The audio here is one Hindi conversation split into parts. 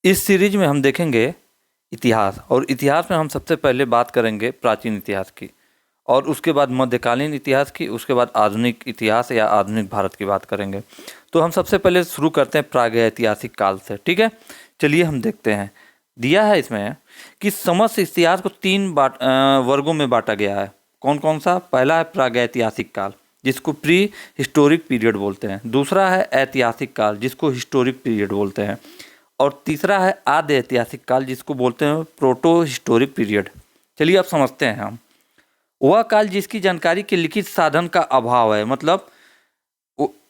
इस सीरीज में हम देखेंगे इतिहास, और इतिहास में हम सबसे पहले बात करेंगे प्राचीन इतिहास की, और उसके बाद मध्यकालीन इतिहास की, उसके बाद आधुनिक इतिहास या आधुनिक भारत की बात करेंगे। तो हम सबसे पहले शुरू करते हैं प्रागैतिहासिक काल से। ठीक है, चलिए हम देखते हैं। दिया है इसमें कि समस्त इतिहास को तीन वर्गों में बांटा गया है। कौन कौन सा? पहला है प्रागैतिहासिक काल, जिसको प्री हिस्टोरिक पीरियड बोलते हैं। दूसरा है ऐतिहासिक काल, जिसको हिस्टोरिक पीरियड बोलते हैं। और तीसरा है आद्य ऐतिहासिक काल, जिसको बोलते हैं प्रोटो हिस्टोरिक पीरियड। चलिए अब समझते हैं हम। वह काल जिसकी जानकारी के लिखित साधन का अभाव है, मतलब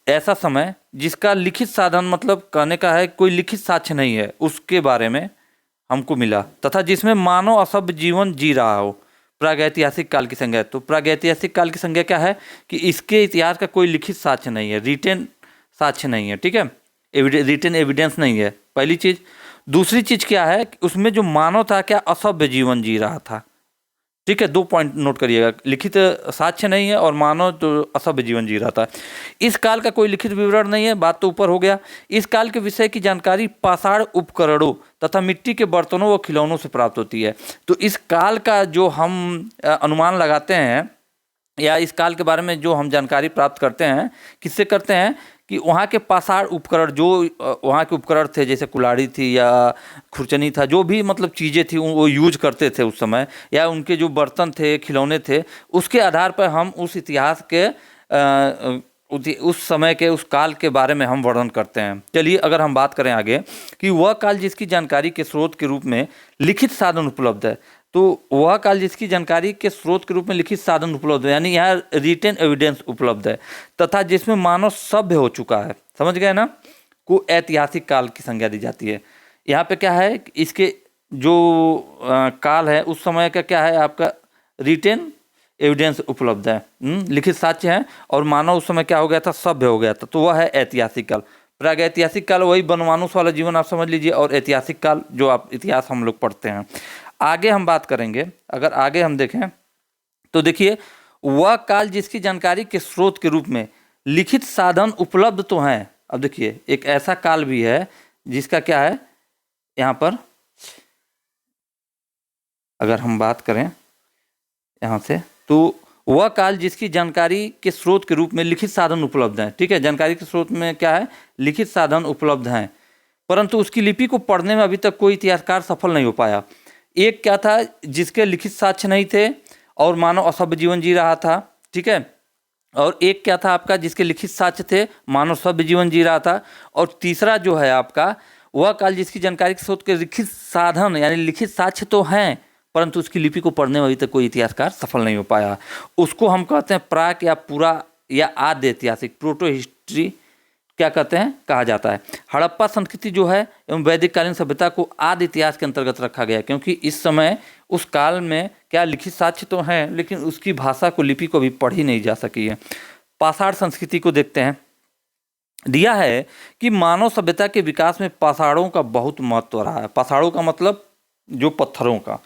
ऐसा समय जिसका लिखित साधन, मतलब कहने का है कोई लिखित साक्ष्य नहीं है उसके बारे में हमको मिला, तथा जिसमें मानव असभ्य जीवन जी रहा हो। प्रागैतिहासिक काल की संज्ञा। तो प्रागैतिहासिक काल की संज्ञा क्या है कि इसके इतिहास का कोई लिखित साक्ष्य नहीं है, रिटेन साक्ष्य नहीं है। ठीक है, रिटेन एविडेंस नहीं है, पहली चीज। दूसरी चीज क्या है कि उसमें जो मानव था क्या असभ्य जीवन जी रहा था। ठीक है, दो पॉइंट नोट करिएगा, लिखित साक्ष्य नहीं है और मानव तो असभ्य जीवन जी रहा था। इस काल का कोई लिखित विवरण नहीं है, बात तो ऊपर हो गया। इस काल के विषय की जानकारी पाषाण उपकरणों तथा मिट्टी के बर्तनों व खिलौनों से प्राप्त होती है। तो इस काल का जो हम अनुमान लगाते हैं या इस काल के बारे में जो हम जानकारी प्राप्त करते हैं, किससे करते हैं कि वहाँ के पाषाण उपकरण, जो वहाँ के उपकरण थे, जैसे कुल्हाड़ी थी या खुरचनी था, जो भी मतलब चीज़ें थी वो यूज करते थे उस समय, या उनके जो बर्तन थे, खिलौने थे, उसके आधार पर हम उस इतिहास के उस समय के, उस काल के बारे में हम वर्णन करते हैं। चलिए अगर हम बात करें आगे कि वह काल जिसकी जानकारी के स्रोत के रूप में लिखित साधन उपलब्ध है। तो वह काल जिसकी जानकारी के स्रोत के रूप में लिखित साधन उपलब्ध है, यानी यहाँ रिटेन एविडेंस उपलब्ध है, तथा जिसमें मानव सभ्य हो चुका है, समझ गए ना, को ऐतिहासिक काल की संज्ञा दी जाती है। यहाँ पे क्या है, इसके जो काल है उस समय का क्या है, आपका रिटेन एविडेंस उपलब्ध है, लिखित साक्ष्य है, और मानव उस समय क्या हो गया था, सभ्य हो गया था। तो वह है ऐतिहासिक काल। प्रागैतिहासिक काल वही बनमानुष वाला जीवन आप समझ लीजिए, और ऐतिहासिक काल जो आप इतिहास हम लोग पढ़ते हैं। आगे हम बात करेंगे, अगर आगे हम देखें तो देखिए, वह काल जिसकी जानकारी के स्रोत के रूप में लिखित साधन उपलब्ध तो हैं। अब देखिए, एक ऐसा काल भी है जिसका क्या है, यहाँ पर अगर हम बात करें यहाँ से, तो वह काल जिसकी जानकारी के स्रोत के रूप में लिखित साधन उपलब्ध हैं। ठीक है, जानकारी के स्रोत में क्या है, लिखित साधन उपलब्ध हैं, परंतु उसकी लिपि को पढ़ने में अभी तक कोई इतिहासकार सफल नहीं हो पाया। एक क्या था, जिसके लिखित साक्ष्य नहीं थे और मानव असभ्य जीवन जी रहा था। ठीक है, और एक क्या था आपका, जिसके लिखित साक्ष्य थे, मानव सभ्य जीवन जी रहा था। और तीसरा जो है आपका, वह काल जिसकी जानकारी के स्रोत के लिखित साधन यानी लिखित साक्ष्य तो हैं, परंतु उसकी लिपि को पढ़ने में अभी तक कोई इतिहासकार सफल नहीं हो पाया। उसको हम कहते हैं प्राक या पूरा या आद्य ऐतिहासिक, प्रोटो हिस्ट्री क्या कहते हैं, कहा जाता है। हड़प्पा संस्कृति जो है एवं वैदिक कालीन सभ्यता को आदि इतिहास के अंतर्गत रखा गया, क्योंकि इस समय उस काल में क्या लिखित साक्ष्य तो हैं, लेकिन उसकी भाषा को, लिपि को भी पढ़ी नहीं जा सकी है। पाषाण संस्कृति को देखते हैं। दिया है कि मानव सभ्यता के विकास में पाषाणों का बहुत महत्व रहा है। पाषाणों का मतलब जो पत्थरों का।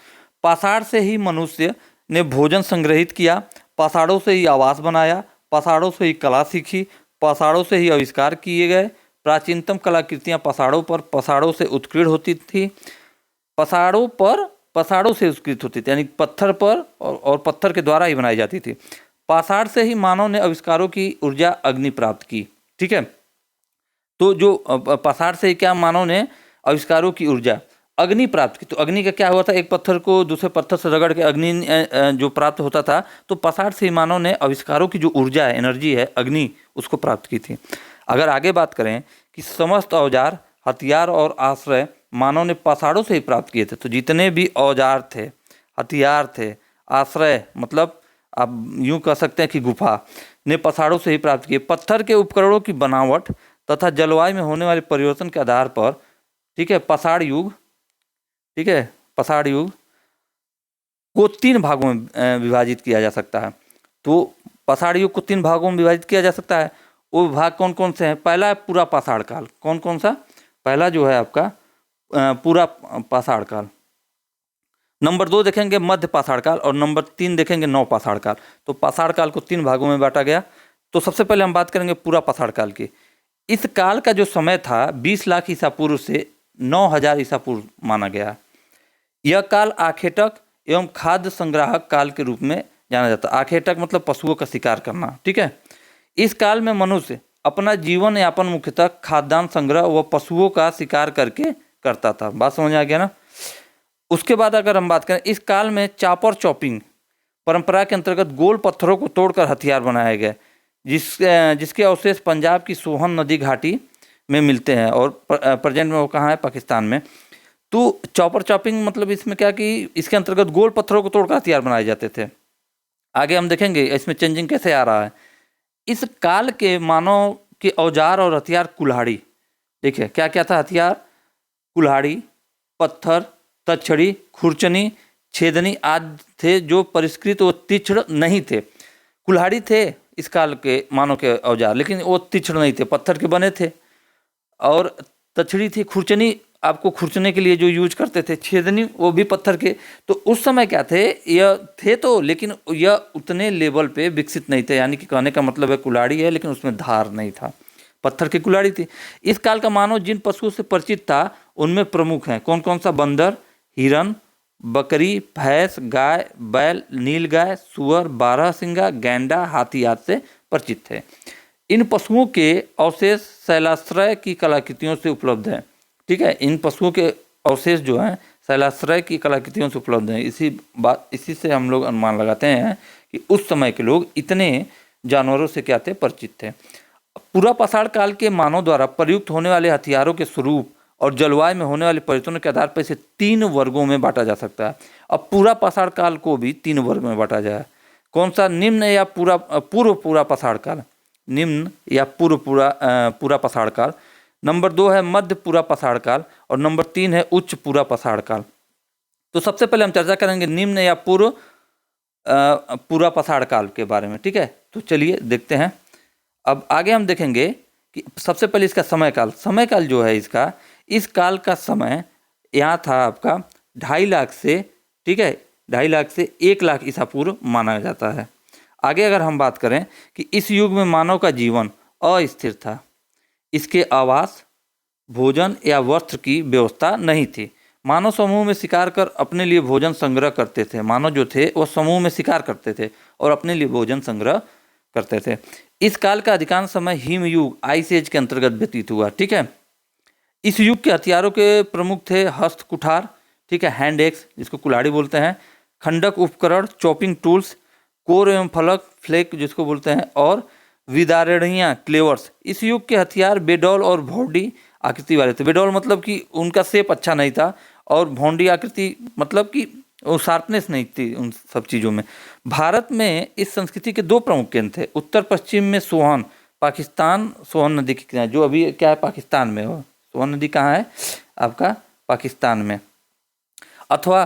पाषाण से ही मनुष्य ने भोजन संग्रहित किया, पाषाणों से ही आवास बनाया, पाषाणों से ही कला सीखी, पाषाणों से ही आविष्कार किए गए। प्राचीनतम कलाकृतियाँ पाषाणों से उत्कीर्ण होती थी, पाषाणों से उत्कृत होती थी, यानी पत्थर पर और पत्थर के द्वारा ही बनाई जाती थी। पाषाण से ही मानव ने आविष्कारों की ऊर्जा अग्नि प्राप्त की। ठीक है, तो जो पाषाण से ही क्या मानव ने आविष्कारों की ऊर्जा अग्नि प्राप्त की। तो अग्नि का क्या हुआ था, एक पत्थर को दूसरे पत्थर से रगड़ के अग्नि जो प्राप्त होता था, तो पाषाण से ही मानव ने आविष्कारों की जो ऊर्जा है, एनर्जी है, अग्नि, उसको प्राप्त की थी। अगर आगे बात करें कि समस्त औजार, हथियार और आश्रय मानव ने पाषाणों से ही प्राप्त किए थे। तो जितने भी औजार थे, हथियार थे, आश्रय मतलब आप यूँ कह सकते हैं कि गुफा, ने पाषाणों से ही प्राप्त किए। पत्थर के उपकरणों की बनावट तथा जलवायु में होने वाले परिवर्तन के आधार पर, ठीक है, पाषाण युग को 3 भागों में विभाजित किया जा सकता है। तो पाषाण युग को 3 भागों में विभाजित किया जा सकता है। वो भाग कौन कौन से हैं? पहला है पूरा पाषाण काल। कौन कौन सा? पहला जो है आपका पूरा पाषाण काल। नंबर 2 देखेंगे मध्य पाषाण काल, और नंबर 3 देखेंगे नव पाषाण काल। तो पाषाण काल को 3 भागों में बांटा गया। तो सबसे पहले हम बात करेंगे पूरा पाषाण काल की। इस काल का जो समय था 20 लाख ईसा पूर्व से 9000 ईसा पूर्व माना गया। यह काल आखेटक एवं खाद्य संग्राहक काल के रूप में जाना जाता है। आखेटक मतलब पशुओं का शिकार करना, ठीक है। इस काल में मनुष्य अपना जीवन यापन मुख्यतः खाद्यान्न संग्रह व पशुओं का शिकार करके करता था। बात समझ आ गया ना। उसके बाद अगर हम बात करें, इस काल में चापर चॉपिंग परंपरा के अंतर्गत गोल पत्थरों को तोड़कर हथियार बनाए गए, जिसके अवशेष पंजाब की सोहन नदी घाटी में मिलते हैं और प्रेजेंट में वो कहाँ है, पाकिस्तान में। तो चॉपर चॉपिंग मतलब इसमें क्या कि इसके अंतर्गत गोल पत्थरों को तोड़कर हथियार बनाए जाते थे। आगे हम देखेंगे इसमें चेंजिंग कैसे आ रहा है। इस काल के मानव के औजार और हथियार कुल्हाड़ी, देखिए क्या क्या था हथियार, कुल्हाड़ी, पत्थर, तछड़ी, खुरचनी, छेदनी आदि थे जो परिष्कृत व तीक्ष्ण नहीं थे। कुल्हाड़ी थे इस काल के मानव के औजार, लेकिन वो तीक्ष्ण नहीं थे, पत्थर के बने थे। और तछड़ी थी, खुरचनी आपको खुरचने के लिए जो यूज करते थे, छेदनी वो भी पत्थर के। तो उस समय क्या थे, यह थे तो, लेकिन यह उतने लेवल पे विकसित नहीं थे। यानी कि कहने का मतलब है कुल्हाड़ी है लेकिन उसमें धार नहीं था, पत्थर की कुल्हाड़ी थी। इस काल का मानव जिन पशुओं से परिचित था उनमें प्रमुख हैं कौन कौन सा, बंदर, हिरन, बकरी, भैंस, गाय, बैल, नीलगाय, सुअर, बारहसिंगा, गैंडा, हाथी आदि से परिचित थे। इन पशुओं के अवशेष शैलाश्रय की कलाकृतियों से उपलब्ध हैं, ठीक है। इन पशुओं के अवशेष जो हैं शैलाश्रय की कलाकृतियों से उपलब्ध हैं। इसी से हम लोग अनुमान लगाते हैं कि उस समय के लोग इतने जानवरों से क्या थे, परिचित थे। पूरा पाषाण काल के मानव द्वारा प्रयुक्त होने वाले हथियारों के स्वरूप और जलवायु में होने वाले परिवर्तनों के आधार पर इसे 3 वर्गों में बांटा जा सकता है। अब पूरा पाषाण काल को भी 3 वर्ग में बांटा जाए। कौन सा, निम्न या पूर्व पूरा पाषाण काल, निम्न या पूरा पाषाण काल। नंबर 2 है मध्य पूरा पाषाण काल और नंबर 3 है उच्च पूरा पाषाण काल। तो सबसे पहले हम चर्चा करेंगे निम्न या पूरा पाषाण काल के बारे में, ठीक है। तो चलिए देखते हैं। अब आगे हम देखेंगे कि सबसे पहले इसका समय काल जो है इसका, इस काल का समय यहाँ था आपका 2.5 लाख से, ठीक है, 2.5 लाख से 1 लाख ईसा पूर्व माना जाता है। आगे अगर हम बात करें कि इस युग में मानव का जीवन अस्थिर था, इसके आवास, भोजन या वस्त्र की व्यवस्था नहीं थी। मानव समूह में शिकार कर अपने लिए भोजन संग्रह करते थे। मानव जो थे वो समूह में शिकार करते थे और अपने लिए भोजन संग्रह करते थे। इस काल का अधिकांश समय हिम युग, आइस एज के अंतर्गत व्यतीत हुआ, ठीक है। इस युग के हथियारों के प्रमुख थे हस्त कुठार, ठीक है, हैंड एक्स जिसको कुल्हाड़ी बोलते हैं, खंडक उपकरण, चॉपिंग टूल्स, कोर एवं फलक, फ्लेक जिसको बोलते हैं, और विदारणियाँ, क्लेवर्स। इस युग के हथियार बेडौल और भौंडी आकृति वाले थे। बेडौल मतलब कि उनका शेप अच्छा नहीं था और भौंडी आकृति मतलब कि वो शार्पनेस नहीं थी उन सब चीज़ों में। भारत में इस संस्कृति के 2 प्रमुख केंद्र थे। उत्तर पश्चिम में सोहन, पाकिस्तान, सोहन नदी के किनारे, जो अभी क्या है पाकिस्तान में हो। सोहन नदी कहाँ है आपका, पाकिस्तान में। अथवा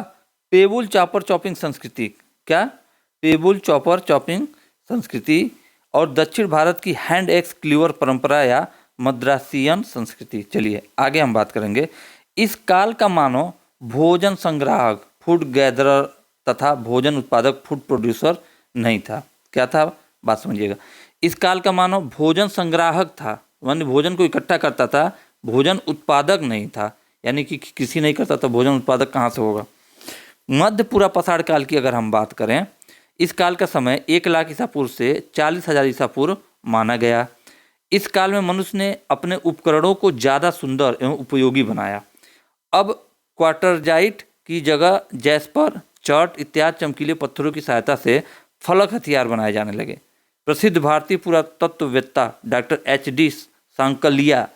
पेबुल चॉपर चॉपिंग संस्कृति, क्या, पेबुल चॉपर चॉपिंग संस्कृति। और दक्षिण भारत की हैंड एक्स क्लीवर परंपरा या मद्रासियन संस्कृति। चलिए आगे हम बात करेंगे। इस काल का मानव भोजन संग्राहक, फूड गैदरर तथा भोजन उत्पादक, फूड प्रोड्यूसर नहीं था। क्या था, बात समझिएगा। इस काल का मानव भोजन संग्राहक था, यानी भोजन को इकट्ठा करता था, भोजन उत्पादक नहीं था, यानी कि कृषि नहीं करता था, भोजन उत्पादक कहाँ से होगा। मध्य पूरा पाषाण काल की अगर हम बात करें, इस काल का समय 1 लाख ईसा पूर्व से 40,000 ईसा पूर्व माना गया। इस काल में मनुष्य ने अपने उपकरणों को ज़्यादा सुंदर एवं उपयोगी बनाया। अब क्वार्टरजाइट की जगह जैस्पर, चर्ट इत्यादि चमकीले पत्थरों की सहायता से फलक हथियार बनाए जाने लगे। प्रसिद्ध भारतीय पुरातत्ववेत्ता डॉक्टर HD सांकलिया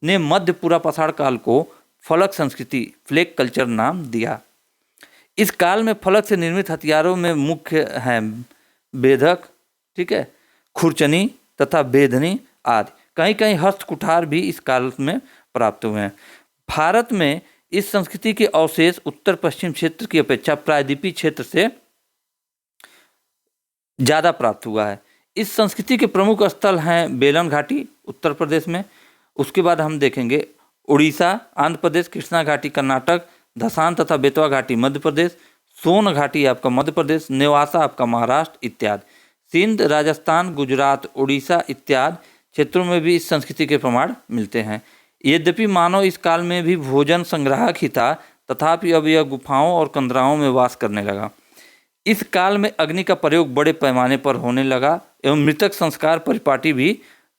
ने मध्य पूरा पाषाण काल को फलक संस्कृति, फ्लेक कल्चर नाम दिया। इस काल में फलक से निर्मित हथियारों में मुख्य हैं बेधक, ठीक है, खुरचनी तथा बेधनी आदि। कहीं कहीं हस्त कुठार भी इस काल में प्राप्त हुए हैं। भारत में इस संस्कृति के अवशेष उत्तर पश्चिम क्षेत्र की अपेक्षा प्रायद्वीपीय क्षेत्र से ज़्यादा प्राप्त हुआ है। इस संस्कृति के प्रमुख स्थल हैं बेलन घाटी उत्तर प्रदेश में, उसके बाद हम देखेंगे उड़ीसा, आंध्र प्रदेश, कृष्णा घाटी कर्नाटक, धसान तथा बेतवा घाटी मध्य प्रदेश, सोन घाटी आपका मध्य प्रदेश, नेवासा आपका महाराष्ट्र इत्यादि। सिंध, राजस्थान, गुजरात, उड़ीसा इत्यादि क्षेत्रों में भी इस संस्कृति के प्रमाण मिलते हैं। यद्यपि मानव इस काल में भी भोजन संग्राहक ही था, तथापि अब यह गुफाओं और कंदराओं में वास करने लगा। इस काल में अग्नि का प्रयोग बड़े पैमाने पर होने लगा एवं मृतक संस्कार परिपाटी भी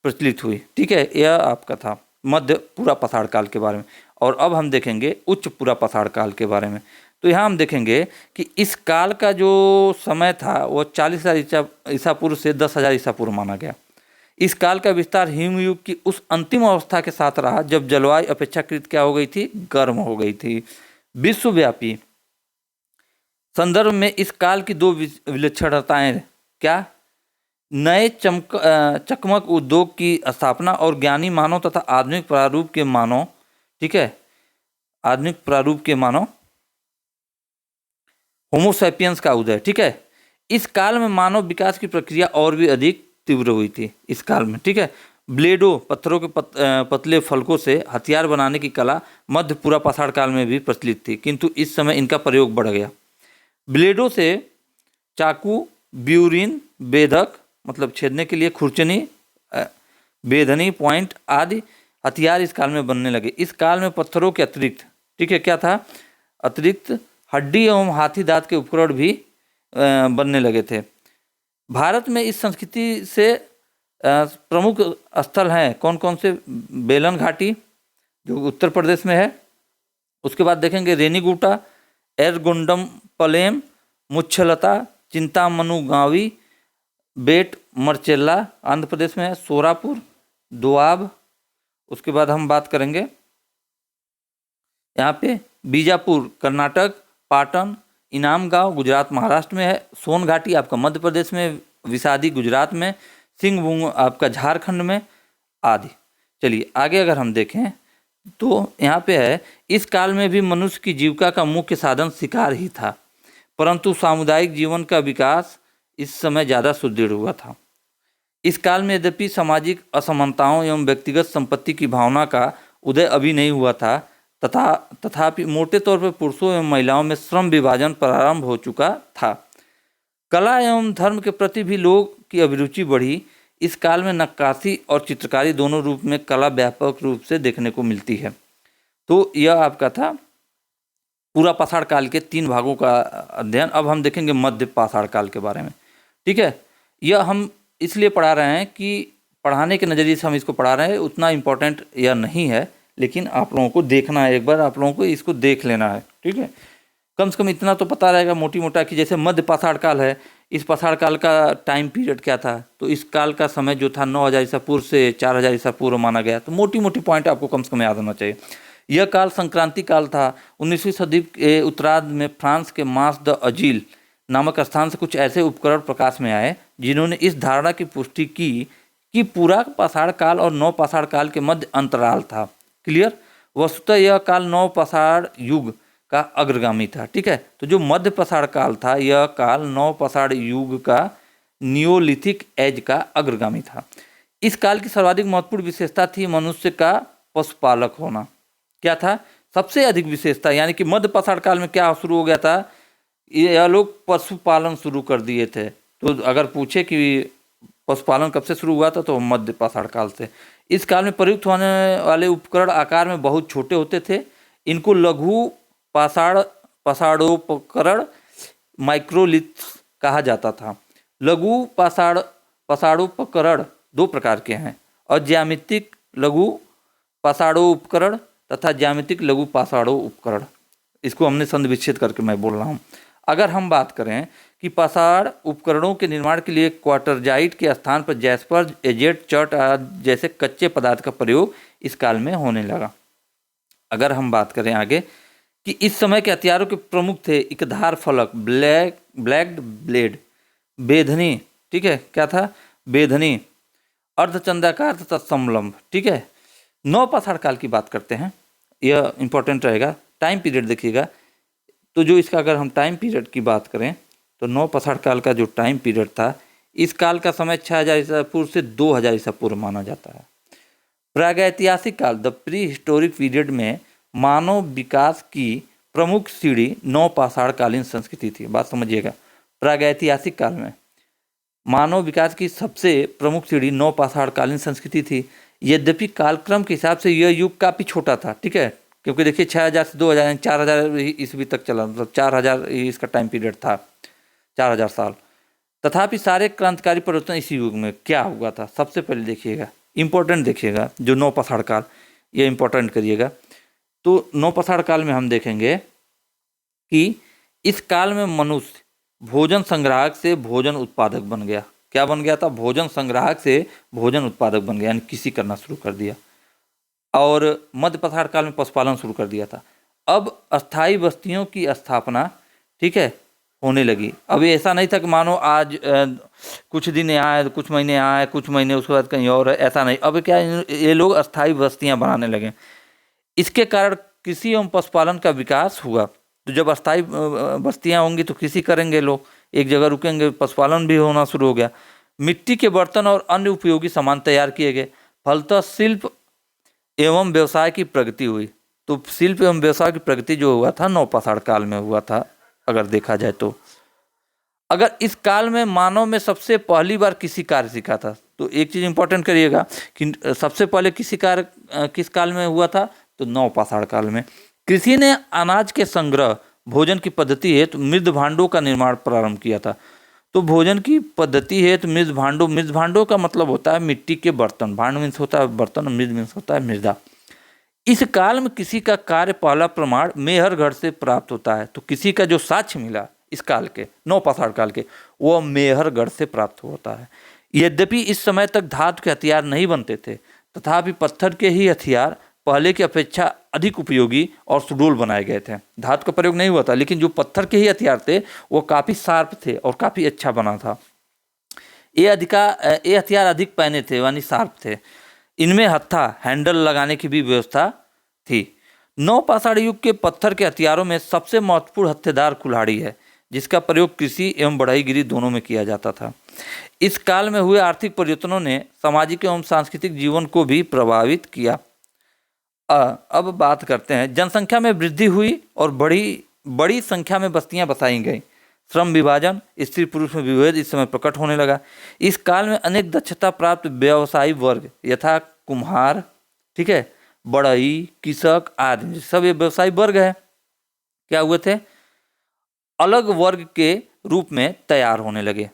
प्रचलित हुई। ठीक है, यह आपका था मध्य पूरा पाषाण काल के बारे में। और अब हम देखेंगे उच्च पूरा पाषाण काल के बारे में। तो यहाँ हम देखेंगे कि इस काल का जो समय था वो 40,000 ईसा पूर्व से 10,000 ईसा पूर्व माना गया। इस काल का विस्तार हिमयुग की उस अंतिम अवस्था के साथ रहा जब जलवायु अपेक्षाकृत क्या हो गई थी, गर्म हो गई थी। विश्वव्यापी संदर्भ में इस काल की दो विलक्षणताएं क्या, नए चकमक उद्योग की स्थापना और ज्ञानी मानव तथा आधुनिक प्रारूप के मानव, ठीक है, आधुनिक प्रारूप के मानव होमोसैपियंस का उदय। ठीक है, इस काल में मानव विकास की प्रक्रिया और भी अधिक तीव्र हुई थी इस काल में। ठीक है, ब्लेडो पत्थरों के पतले फलकों से हथियार बनाने की कला मध्य पूरा पाषाण काल में भी प्रचलित थी, किंतु इस समय इनका प्रयोग बढ़ गया। ब्लेडो से चाकू, ब्यूरिन, बेधक मतलब छेदने के लिए, खुरचनी, बेधनी, पॉइंट आदि हथियार इस काल में बनने लगे। इस काल में पत्थरों के अतिरिक्त, ठीक है, क्या था, अतिरिक्त हड्डी एवं हाथी दांत के उपकरण भी बनने लगे थे। भारत में इस संस्कृति से प्रमुख स्थल हैं कौन कौन से, बेलन घाटी जो उत्तर प्रदेश में है, उसके बाद देखेंगे रेनीगुंटा, एरगोंडम पलेम, मुच्छलता, चिंतामनुगावी, बेट मरचेल्ला आंध्र प्रदेश में है, सोरापुर, दोआब। उसके बाद हम बात करेंगे यहाँ पे बीजापुर कर्नाटक, पाटन, इनाम गांव गुजरात महाराष्ट्र में है, सोन घाटी आपका मध्य प्रदेश में, विसादी गुजरात में, सिंहभूम आपका झारखंड में आदि। चलिए आगे अगर हम देखें तो यहाँ पे है, इस काल में भी मनुष्य की जीविका का मुख्य साधन शिकार ही था, परंतु सामुदायिक जीवन का विकास इस समय ज़्यादा सुदृढ़ हुआ था। इस काल में यद्यपि सामाजिक असमानताओं एवं व्यक्तिगत संपत्ति की भावना का उदय अभी नहीं हुआ था, तथापि मोटे तौर पर पुरुषों एवं महिलाओं में श्रम विभाजन प्रारंभ हो चुका था। कला एवं धर्म के प्रति भी लोग की अभिरुचि बढ़ी। इस काल में नक्काशी और चित्रकारी दोनों रूप में कला व्यापक रूप से देखने को मिलती है। तो यह आपका था पूरा पाषाण काल के 3 भागों का अध्ययन। अब हम देखेंगे मध्य पाषाण काल के बारे में। ठीक है, यह हम इसलिए पढ़ा रहे हैं कि पढ़ाने के नज़रिए से हम इसको पढ़ा रहे हैं, उतना इम्पोर्टेंट यह नहीं है, लेकिन आप लोगों को देखना है, एक बार आप लोगों को इसको देख लेना है। ठीक है, कम से कम इतना तो पता रहेगा मोटी मोटा कि जैसे मध्य पाषाण काल है, इस पाषाण काल का टाइम पीरियड क्या था, तो इस काल का समय जो था 9,000 ईसा पूर्व से 4,000 ईसा पूर्व माना गया। तो मोटी मोटी पॉइंट आपको कम से कम याद होना चाहिए। यह काल संक्रांति काल था। 19वीं सदी के उत्तरार्ध में फ्रांस के मास द अजील नामक स्थान से कुछ ऐसे उपकरण प्रकाश में आए जिन्होंने इस धारणा की पुष्टि की कि पूरा पाषाण काल और नव पाषाण काल के मध्य अंतराल था। क्लियर? वस्तुतः यह काल नव पाषाण युग का अग्रगामी था। ठीक है, तो जो मध्य पाषाण काल था, यह काल नव पाषाण युग का नियोलिथिक एज का अग्रगामी था। इस काल की सर्वाधिक महत्वपूर्ण विशेषता थी मनुष्य का पशुपालक होना। क्या था सबसे अधिक विशेषता? यानी कि मध्य पाषाण काल में क्या शुरू हो गया था, यह लोग पशुपालन शुरू कर दिए थे। तो अगर पूछे कि पशुपालन कब से शुरू हुआ था, तो मध्य पाषाण काल से। इस काल में प्रयुक्त होने वाले उपकरण आकार में बहुत छोटे होते थे। इनको लघु पाषाणोपकरण माइक्रोलिथ्स कहा जाता था। लघु पाषाणोपकरण 2 प्रकार के हैं, और ज्यामितिक लघु पाषाणोपकरण तथा ज्यामितिक लघु पाषाणोपकरण। इसको हमने संधि विच्छेद करके मैं बोल रहा हूँ। अगर हम बात करें कि पाषाण उपकरणों के निर्माण के लिए क्वार्टरजाइट के स्थान पर जैस्पर, एजेट, चट आदि जैसे कच्चे पदार्थ का प्रयोग इस काल में होने लगा। अगर हम बात करें आगे कि इस समय के हथियारों के प्रमुख थे इकधार फलक, ब्लैक्ड ब्लेड, बेधनी। ठीक है, क्या था? बेधनी, अर्धचंद्राकार तथा समलंब। ठीक है, नव पाषाण काल की बात करते हैं, यह इंपॉर्टेंट रहेगा। टाइम पीरियड देखिएगा, तो जो इसका अगर हम टाइम पीरियड की बात करें तो नव पाषाण काल का जो टाइम पीरियड था, इस काल का समय 6,000 ईसा पूर्व से 2,000 ईसा पूर्व माना जाता है। प्रागैतिहासिक काल, द प्री हिस्टोरिक पीरियड में मानव विकास की प्रमुख सीढ़ी नव पाषाण कालीन संस्कृति थी। बात समझिएगा, प्रागैतिहासिक काल में मानव विकास की सबसे प्रमुख सीढ़ी नव पाषाण कालीन संस्कृति थी। यद्यपि कालक्रम के हिसाब से यह युग काफ़ी छोटा था, ठीक है, क्योंकि देखिए 6000 से 2000 यानी 4000 ईस्वी तक चला, मतलब 4000 इसका टाइम पीरियड था, 4000 साल। तथापि सारे क्रांतिकारी परिवर्तन इसी युग में क्या हुआ था? सबसे पहले देखिएगा, इम्पोर्टेंट देखिएगा, जो नौपाषाण काल, ये इम्पोर्टेंट करिएगा। तो नौपाषाण काल में हम देखेंगे कि इस काल में मनुष्य भोजन संग्राहक से भोजन उत्पादक बन गया। क्या बन गया था? भोजन संग्राहक से भोजन उत्पादक बन गया, यानी कृषि करना शुरू कर दिया। और मध्यपाषाण काल में पशुपालन शुरू कर दिया था। अब अस्थाई बस्तियों की स्थापना, ठीक है, होने लगी। अब ऐसा नहीं था कि मानो आज कुछ दिन यहाँ है, कुछ महीने यहाँ है, कुछ महीने उसके बाद कहीं और है, ऐसा नहीं। अब क्या, ये लोग अस्थाई बस्तियाँ बनाने लगे। इसके कारण कृषि एवं पशुपालन का विकास हुआ। तो जब अस्थाई बस्तियाँ होंगी तो कृषि करेंगे लोग, एक जगह रुकेंगे, पशुपालन भी होना शुरू हो गया। मिट्टी के बर्तन और अन्य उपयोगी सामान तैयार किए गए। फलतः शिल्प एवं व्यवसाय की प्रगति हुई। तो शिल्प एवं व्यवसाय की प्रगति जो हुआ था नौपाषाण काल में हुआ था, अगर देखा जाए तो। अगर इस काल में मानव में सबसे पहली बार किसी कार्य सीखा था, तो एक चीज इंपॉर्टेंट करिएगा कि सबसे पहले किसी कार्य किस काल में हुआ था? तो नौपाषाण काल में। कृषि ने अनाज के संग्रह, भोजन की पद्धति हेतु मृद भांडों का निर्माण प्रारंभ किया था। तो भोजन की पद्धति हेतु मृद भांडों का मतलब होता है मिट्टी के बर्तन। भांड मीन्स होता है बर्तन, मृद मीन्स होता है मृदा। इस काल में किसी का कार्य पहला प्रमाण मेहरगढ़ से प्राप्त होता है। तो किसी का जो साक्ष्य मिला इस काल के, नौपाषाण काल के, वो मेहरगढ़ से प्राप्त होता है। यद्यपि इस समय तक धातु के हथियार नहीं बनते थे, तथापि पत्थर के ही हथियार पहले की अपेक्षा अधिक उपयोगी और सुडौल बनाए गए थे। धातु का प्रयोग नहीं हुआ था, लेकिन जो पत्थर के ही हथियार थे वो काफ़ी शार्प थे और काफ़ी अच्छा बना था। ये हथियार अधिक पहने थे, यानी शार्प थे। इनमें हत्था, हैंडल लगाने की भी व्यवस्था थी। नौपाषाण युग के पत्थर के हथियारों में सबसे महत्वपूर्ण हत्थेदार कुल्हाड़ी है, जिसका प्रयोग कृषि एवं बढ़ईगिरी दोनों में किया जाता था। इस काल में हुए आर्थिक परिवर्तनों ने सामाजिक एवं सांस्कृतिक जीवन को भी प्रभावित किया। अब बात करते हैं, जनसंख्या में वृद्धि हुई और बड़ी संख्या में बस्तियां बसाई गई। श्रम विभाजन, स्त्री पुरुष में विभेद इस समय प्रकट होने लगा। इस काल में अनेक दक्षता प्राप्त व्यवसायी वर्ग यथा कुम्हार, ठीक है, बढ़ई, कृषक आदि, सब ये व्यवसायी वर्ग है, क्या हुए थे? अलग वर्ग के रूप में तैयार होने लगे।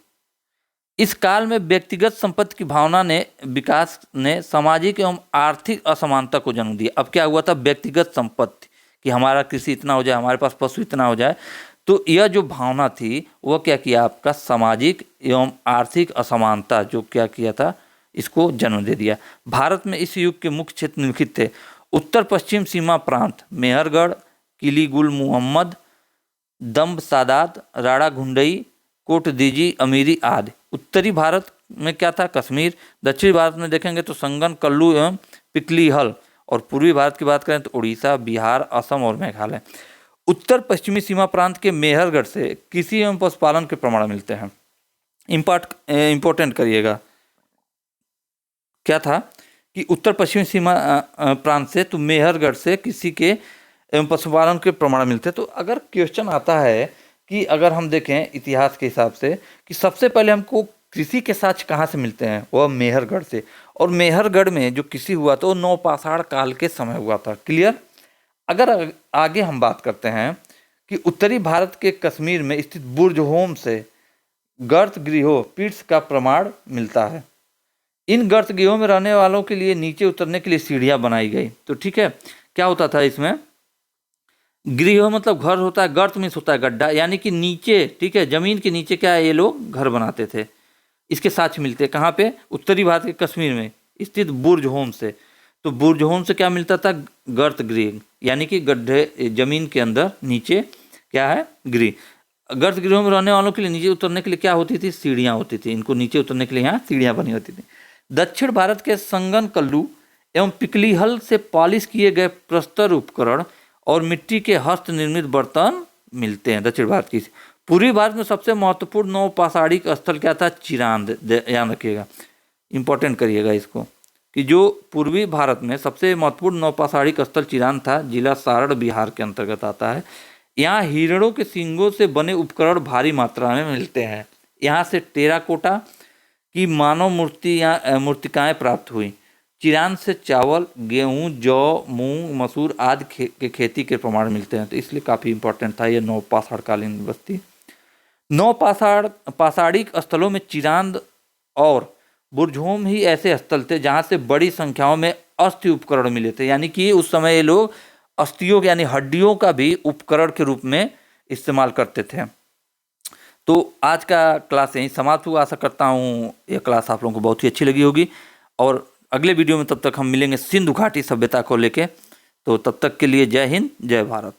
इस काल में व्यक्तिगत संपत्ति की भावना ने विकास ने सामाजिक एवं आर्थिक असमानता को जन्म दिया। अब क्या हुआ था? व्यक्तिगत संपत्ति, कि हमारा कृषि इतना हो जाए, हमारे पास पशु इतना हो जाए। तो यह जो भावना थी वह क्या किया? आपका सामाजिक एवं आर्थिक असमानता जो क्या किया था, इसको जन्म दे दिया। भारत में इस युग के मुख्य क्षेत्र निम्नलिखित थे। उत्तर पश्चिम सीमा प्रांत, मेहरगढ़, किली गुल मोहम्मद, दम्ब सादात, राड़ा घुंडई, कोट दीजी, अमीरी आदि। उत्तरी भारत में क्या था? कश्मीर। दक्षिणी भारत में देखेंगे तो संगन, कल्लू एवं पिकली हल। और पूर्वी भारत की बात करें तो उड़ीसा, बिहार, असम और मेघालय। उत्तर पश्चिमी सीमा प्रांत के मेहरगढ़ से कृषि एवं पशुपालन के प्रमाण मिलते हैं। इंपॉर्टेंट करिएगा, क्या था कि उत्तर पश्चिमी सीमा प्रांत से तो मेहरगढ़ से कृषि के एवं पशुपालन के प्रमाण मिलते हैं। तो अगर क्वेश्चन आता है कि अगर हम देखें इतिहास के हिसाब से कि सबसे पहले हमको कृषि के साक्ष्य कहाँ से मिलते हैं, वह मेहरगढ़ से। और मेहरगढ़ में जो कृषि हुआ था वो नौपाषाण काल के समय हुआ था। क्लियर? अगर आगे हम बात करते हैं कि उत्तरी भारत के कश्मीर में स्थित बुर्जहोम से गर्त गृहों पीट्स का प्रमाण मिलता है। इन गर्त गृहों में रहने वालों के लिए नीचे उतरने के लिए सीढ़ियाँ बनाई गई। तो ठीक है, क्या होता था इसमें? गृह मतलब घर होता है, गर्त मीन्स होता है गड्ढा, यानी कि नीचे, ठीक है, जमीन के नीचे क्या है, ये लोग घर बनाते थे। इसके साक्ष्य मिलते हैं कहाँ पे? उत्तरी भारत के कश्मीर में स्थित बुर्ज होम से। तो बुर्ज होम से क्या मिलता था? गर्त गृह, यानी कि गड्ढे, जमीन के अंदर नीचे क्या है? गृह। गर्त गृहों में रहने वालों के लिए नीचे उतरने के लिए क्या होती थी? सीढ़ियाँ होती थी। इनको नीचे उतरने के लिए यहाँ सीढ़ियाँ बनी होती थी। दक्षिण भारत के संगन, कल्लू एवं पिकली हल से पॉलिश किए गए प्रस्तर उपकरण और मिट्टी के हस्त निर्मित बर्तन मिलते हैं दक्षिण भारत की। पूर्वी भारत में सबसे महत्वपूर्ण नौपाषाणिक स्थल क्या था? चिरांद। ध्यान रखिएगा, इंपॉर्टेंट करिएगा इसको, कि जो पूर्वी भारत में सबसे महत्वपूर्ण नौपाषाणिक स्थल चिरांद था। जिला सारण, बिहार के अंतर्गत आता है। यहाँ हिरणों के सींगों से बने उपकरण भारी मात्रा में मिलते हैं। यहाँ से टेराकोटा की मानव मूर्तिकाएँ प्राप्त हुई। चिरांद से चावल, गेहूं, जौ, मूंग, मसूर आदि के खेती के प्रमाण मिलते हैं। तो इसलिए काफ़ी इंपॉर्टेंट था ये नवपाषाणकालीन बस्ती। पाषाणिक स्थलों में चिरांद और बुरझोम ही ऐसे स्थल थे जहाँ से बड़ी संख्याओं में अस्थि उपकरण मिले थे। यानी कि उस समय ये लोग अस्थियों यानी हड्डियों का भी उपकरण के रूप में इस्तेमाल करते थे। तो आज का क्लास यहीं समाप्त हुआ। आशा करता हूँ ये क्लास आप लोगों को बहुत ही अच्छी लगी होगी, और अगले वीडियो में तब तक हम मिलेंगे सिंधु घाटी सभ्यता को लेके। तो तब तक के लिए जय हिंद, जय भारत।